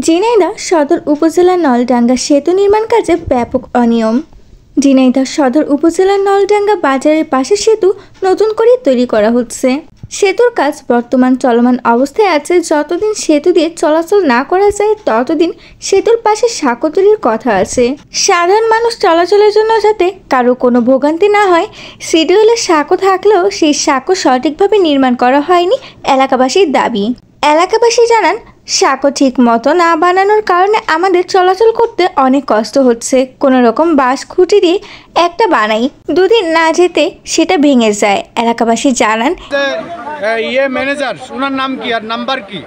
ঝিনাইদহ সদর উপজেলার নলডাঙ্গা সেতু নির্মাণ কাজে ব্যাপক অনিয়ম। ঝিনাইদহ সদর উপজেলার নলডাঙ্গা বাজারের পাশে সেতু নতুন করে তৈরি করা হচ্ছে। সেতুর কাজ বর্তমান চলমান অবস্থায় আছে। যতদিন সেতু দিয়ে চলাচল না করা যায় ততদিন সেতুর পাশে সাঁকো তৈরির কথা আছে। সাধারণ মানুষ চলাচলের জন্য যাতে কারো কোনো ভোগান্তি না হয়, শিডিউলে সাঁকো থাকলেও সেই সাঁকো সঠিকভাবে নির্মাণ করা হয়নি এলাকাবাসীর দাবি। এলাকাবাসী জানান, সাঁকো ঠিক মতো না বানানোর কারণে আমাদের চলাচল করতে অনেক কষ্ট হচ্ছে। কোনো রকম বাঁশ খুঁটি দিয়ে একটা বানাই, দুদিন না যেতে সেটা ভেঙে যায়। এলাকাবাসী জানান, ম্যানেজার ওনার নাম কি আর নাম্বার কি?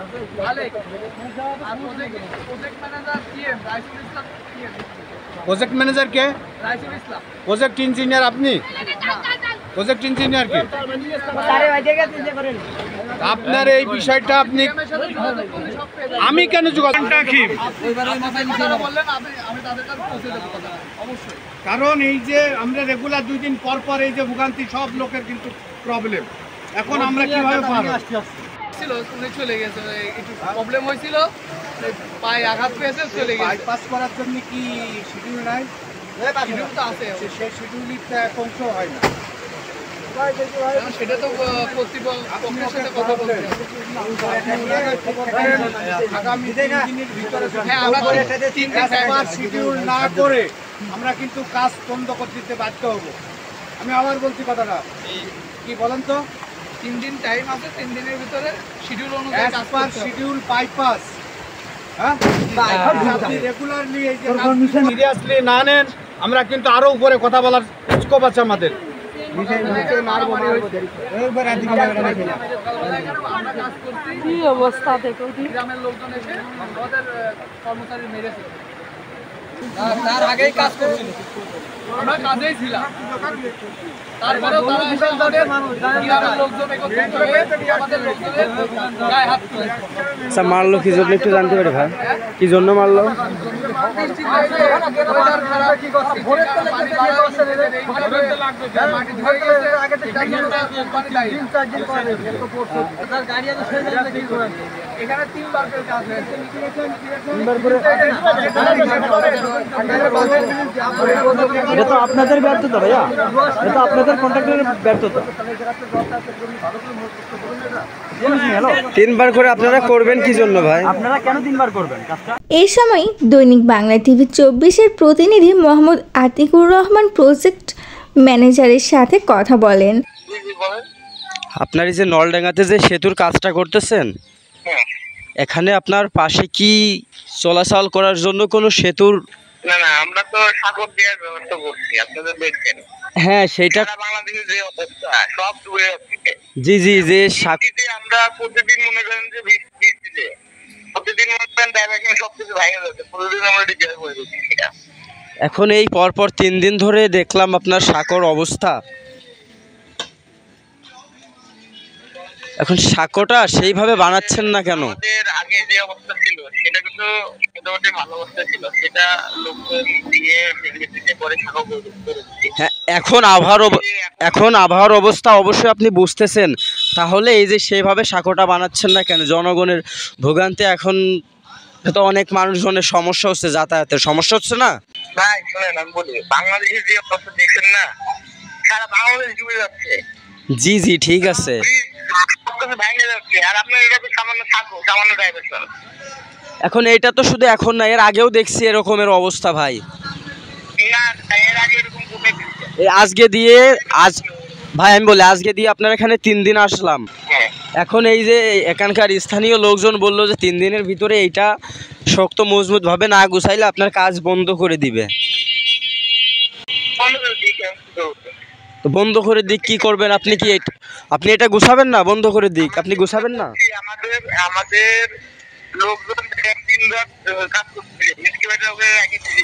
প্রজেক্ট ম্যানেজার কে? প্রজেক্ট ইঞ্জিনিয়ার আপনি? প্রজেক্ট ইঞ্জিনিয়ার কে? আপনার এই বিষয়টা আপনি আমি কেন যোগাযোগ রাখি? কারণ এই যে আমরা রেগুলার 2 দিন পর পর এই যে ভোগান্তি সব লোকের কিন্তু প্রবলেম। এখন আমরা কিভাবে পারবো? চলে গেছে, একটু প্রবলেম হয়েছিল, পায়ে আঘাত পেয়েছে, চলে গেছে। বাইপাস করার জন্য কি শিডিউল নাই? শিডিউল তো আছে, সেই শিডিউলটা অংশ হয় না। সেটা তো কর্তৃপক্ষের সাথে কথা বলতে হবে। আগামী 3 দিনের ভিতরে আমরা শিডিউল না করে আমরা কিন্তু কাজ বন্ধ করে দিতে বাধ্য হব। আমি আবার বলছি কথাটা, কি বলেন তো? 3 দিন টাইম আছে, 3 দিনের ভিতরে শিডিউল অনুযায়ী কাজ করতে হবে। শিডিউল বাইপাস, হ্যাঁ, আপনি রেগুলারলি এই যে সিরিয়াসলি না নেন, আমরা কিন্তু আরো উপরে কথা বলার স্কোপ আছে আমাদের। কি অবস্থা দেখো, গ্রামের লোকজন এসে আমাদের কর্মচারী মেরেছে। তার আগেই কাজ করছিল, আমরা কাজেই ছিলাম। তারপরেও তারা এসে গ্রামের লোকজন একত্রিত হয়ে আমাদের লোকজনের গায়ে হাত তুলে। আচ্ছা, মারলো কি জন্য একটু জানতে পারি ভাই? কি জন্য মারলো? এখানে 3বার করে কাজ হয়েছে। এটা তো আপনাদের ব্যর্থতা ভাইয়া, এটা তো আপনাদের কন্ট্রাক্টরের ব্যর্থতা। 3বার করে আপনারা করবেন কি জন্য ভাই? আপনারা কেন 3বার করবেন কাজটা? এই সময় দৈনিক বাংলা টিভি 24-এর প্রতিনিধি মোহাম্মদ আতিকুর রহমান প্রজেক্ট ম্যানেজারের সাথে কথা বলেন। আপনার এই যে নলডাঙ্গাতে যে সেতুর কাজটা করতেছেন, এখানে আপনার পাশে কি চলাচল করার জন্য কোনো সেতুর? না, আমরা তো সাগর দেওয়ার ব্যবস্থা করছি, আপনাদের দেখছেন। হ্যাঁ, সেটা বাংলাদেশের যে অবস্থা সব ডুবে যাচ্ছে। জি জি, যে আমরা প্রতিদিন মনে করেন যে বৃষ্টিতে প্রতিদিন মনে করেন ডাইরেকশন সবকিছু ভেঙে যাচ্ছে, প্রতিদিন আমরা রিপেয়ার করে দিচ্ছি সেটা। এখন এই পরপর 3 দিন ধরে দেখলাম আপনার সাঁকোর অবস্থা। এখন সাঁকোটা সেইভাবে বানাচ্ছেন না কেন? আমাদের আগে যে অবস্থা ছিল সেটা কিন্তু মোটামুটি ভালো অবস্থা ছিল, সেটা লোকজন দিয়ে পরে সাঁকো করেছি। হ্যাঁ, এখন আবহাওয়ার অবস্থা অবশ্যই আপনি বুঝতেছেন, তাহলে এই যে সেইভাবে সাঁকোটা বানাচ্ছেন না কেন? জনগণের ভোগান্তি, এখন তো অনেক মানুষজনের সমস্যা হচ্ছে, যাতায়াতের সমস্যা হচ্ছে না ভাই? শোনেন, আমি বলি, বাংলাদেশের যে অবস্থা দেখছেন না, সারা বাংলাদেশ ডুবে যাচ্ছে। জি জি, ঠিক আছে। ভেঙে যাচ্ছে, আর আপনার এটা তো সামান্য থাকো, সামান্য ডাইভারশন। এখন এইটা তো শুধু এখন না, এর আগেও দেখছি এরকমের অবস্থা ভাই। না, এর আগে এরকম করতে এই আজকে দিয়ে ভাই আমি বলি, আজকে দিয়ে আপনার এখানে 3 দিন আসলাম। এখন এই যে এখানকার স্থানীয় লোকজন বললো যে 3 দিনের ভিতরে এইটা শক্ত মজবুত ভাবে না গুছাইলে আপনার কাজ বন্ধ করে দিবে। তো বন্ধ করে দিক কি করবেন আপনি? কি আপনি এটা গুছাবেন না? বন্ধ করে দিক, আপনি গুছাবেন না? আমাদের লোকজন 3 রাত কাজ করছে, এক্সকেভেটর ওকে রেখেছি।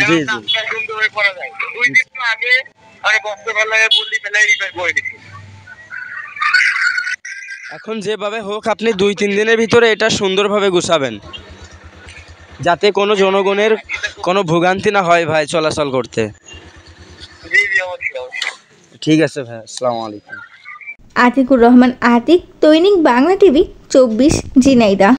জি জি, সুন্দর হয়ে পড়া যায়। 2 দিন আগে আমি বস্তাবেলায় বললি ফেলাই রিপেয়ার করে দিচ্ছি। এখন যেভাবে হোক আপনি 2-3 দিনের ভিতরে এটা সুন্দরভাবে গুছাবেন, যাতে কোনো জনগণের কোনো ভোগান্তি না হয় ভাই চলাচল করতে। জি জি, অবশ্যই। ঠিক আছে ভাই, আসসালামু আলাইকুম। আতিকুর রহমান আতিক, দৈনিক বাংলা টিভি 24, ঝিনাইদহ।